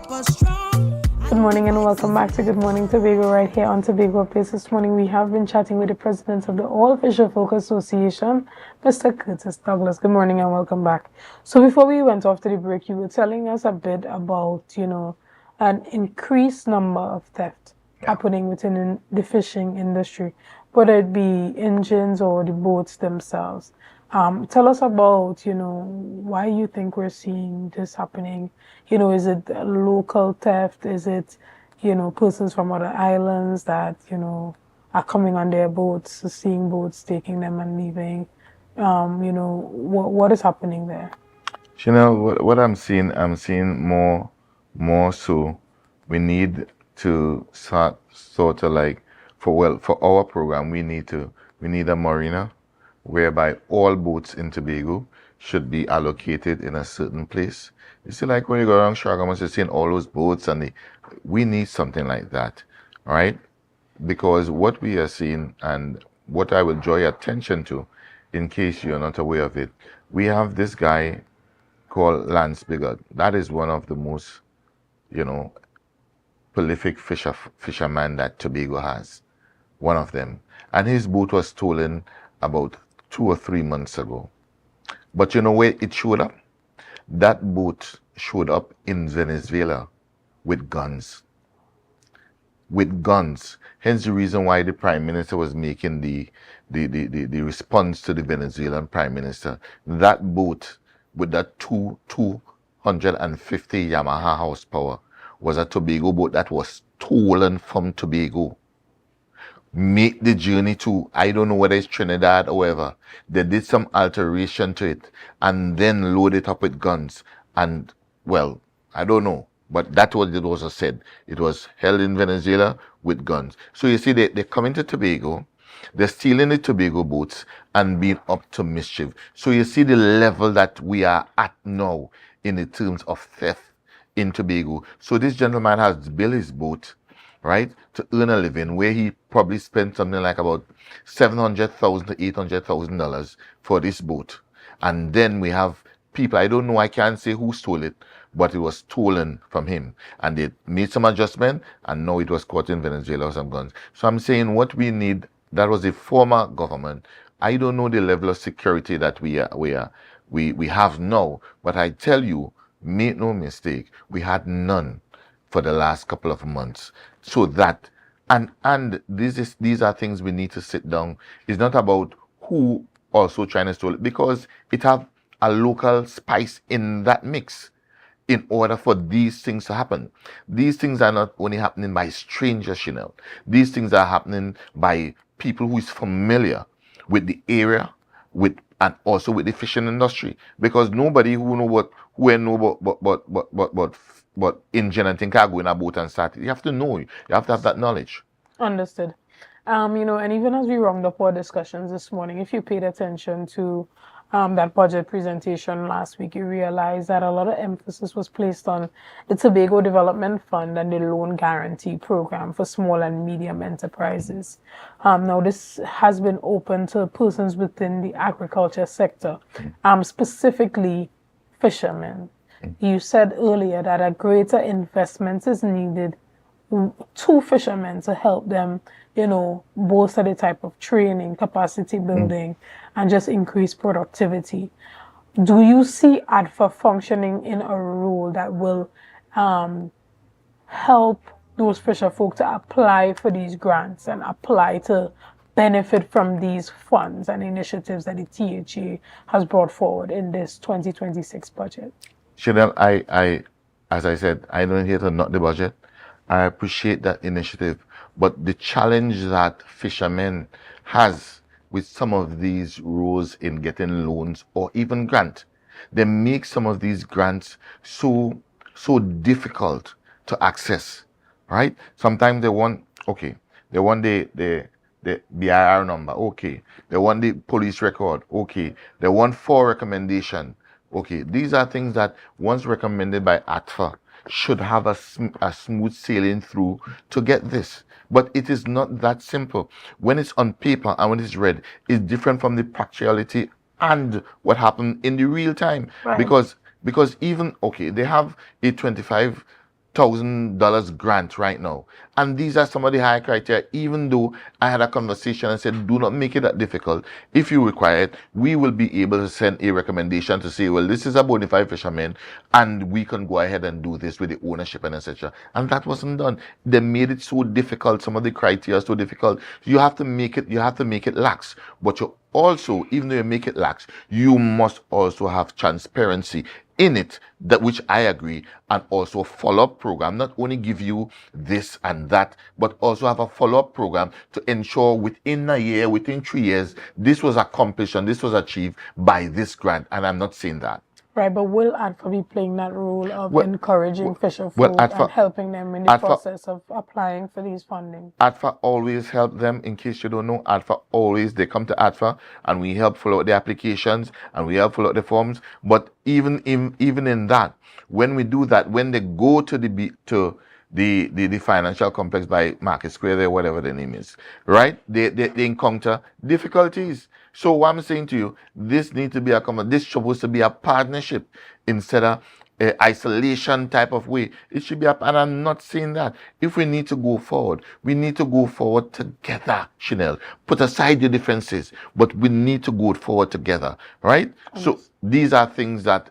Good morning and welcome back to Good Morning Tobago right here on Tobago Place. This morning we have been chatting with the president of the All Fisher Folk Association, Mr. Curtis Douglas. Good morning and welcome back. So before we went off to the break, you were telling us a bit about, an increased number of theft happening within the fishing industry, whether it be engines or the boats themselves. Tell us about, why you think we're seeing this happening. Is it local theft? Is it, persons from other islands that, are coming on their boats, seeing boats, taking them and leaving? What is happening there? Shenell, what I'm seeing more so, we need to start sort of like, for our program, we need a marina whereby all boats in Tobago should be allocated in a certain place. You see, like when you go around Shagamas, you're seeing all those boats, and we need something like that, all right? Because what we are seeing, and what I will draw your attention to, in case you're not aware of it, we have this guy called Lance Bigot. That is one of the most, prolific fishermen that Tobago has. One of them. And his boat was stolen about 2 or 3 months ago. But you know where it showed up? That boat showed up in Venezuela with guns. With guns. Hence the reason why the Prime Minister was making the response to the Venezuelan Prime Minister. That boat with that 250 Yamaha horsepower was a Tobago boat that was stolen from Tobago. Make the journey to, I don't know whether it's Trinidad or wherever. They did some alteration to it and then load it up with guns. And, well, I don't know. But that's what it was said. It was held in Venezuela with guns. So you see, they're coming to Tobago. They're stealing the Tobago boats and being up to mischief. So you see the level that we are at now in the terms of theft in Tobago. So this gentleman has built his boat, right, to earn a living, where he probably spent something like about $700,000 to $800,000 for this boat. And then we have people, I don't know, I can't say who stole it, but it was stolen from him. And they made some adjustment, and now it was caught in Venezuela with some guns. So I'm saying what we need, that was a former government. I don't know the level of security that we have now, but I tell you, make no mistake, we had none for the last couple of months. So that, and these are things we need to sit down. It's not about who also trying to steal it, because it have a local spice in that mix in order for these things to happen. These things are not only happening by strangers, Shenell. These things are happening by people who is familiar with the area, and also with the fishing industry. Because nobody who know but engine and think I go in a boat and start it. You have to know. You have to have that knowledge. Understood. And even as we round up our discussions this morning, if you paid attention to that budget presentation last week, you realized that a lot of emphasis was placed on the Tobago Development Fund and the Loan Guarantee Program for small and medium enterprises. Now, this has been open to persons within the agriculture sector, specifically fishermen. You said earlier that a greater investment is needed to fishermen to help them, bolster the type of training, capacity building, and just increase productivity. Do you see ADFA functioning in a role that will help those fisher folk to apply for these grants and apply to benefit from these funds and initiatives that the THA has brought forward in this 2026 budget? Shenell, as I said, I don't here to knock the budget. I appreciate that initiative, but the challenge that fishermen has with some of these roles in getting loans or even grant, they make some of these grants so difficult to access, right? Sometimes they want the BIR number, okay. They want the police record, okay. They want 4 recommendation, okay. These are things that once recommended by ATFA should have a smooth sailing through to get this. But it is not that simple. When it's on paper and when it's read, it's different from the practicality and what happened in the real time. Right. Because even, okay, they have a 25 $1,000 grant right now. And these are some of the high criteria, even though I had a conversation and said, do not make it that difficult. If you require it, we will be able to send a recommendation to say, well, this is a bona fide fisherman, and we can go ahead and do this with the ownership and etc. And that wasn't done. They made it so difficult. Some of the criteria are so difficult. You have to make it lax. But you also, even though you make it lax, you must also have transparency in it, that which I agree, and also a follow-up program. Not only give you this and that, but also have a follow-up program to ensure within a year, within 3 years, this was accomplished and this was achieved by this grant. And I'm not saying that. Right, but will ADFA be playing that role of Well, encouraging fisher well, folk and helping them in the ADFA process of applying for these funding? ADFA always help them. In case you don't know, ADFA always, they come to ADFA and we help fill out the applications and we help fill out the forms. But even in that, when we do that, when they go to the financial complex by Market Square there, whatever the name is, right? They encounter difficulties. So what I'm saying to you, this needs to be this supposed to be a partnership instead of isolation type of way. It should be and I'm not saying that. If we need to go forward, we need to go forward together, Shenell. Put aside your differences, but we need to go forward together, right? So these are things that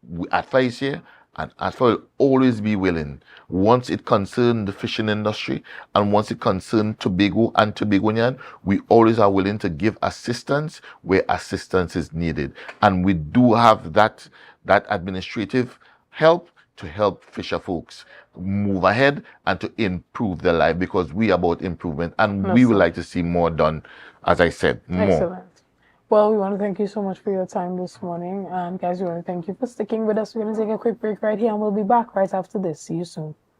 we advise here, and ADFA will always be willing, once it concerns the fishing industry and once it concerns Tobago and Tobagonian, we always are willing to give assistance where assistance is needed. And we do have that administrative help to help fisher folks move ahead and to improve their life, because we are about improvement and we would like to see more done, as I said, more. Excellent. Well, we want to thank you so much for your time this morning. And guys, we want to thank you for sticking with us. We're going to take a quick break right here and we'll be back right after this. See you soon.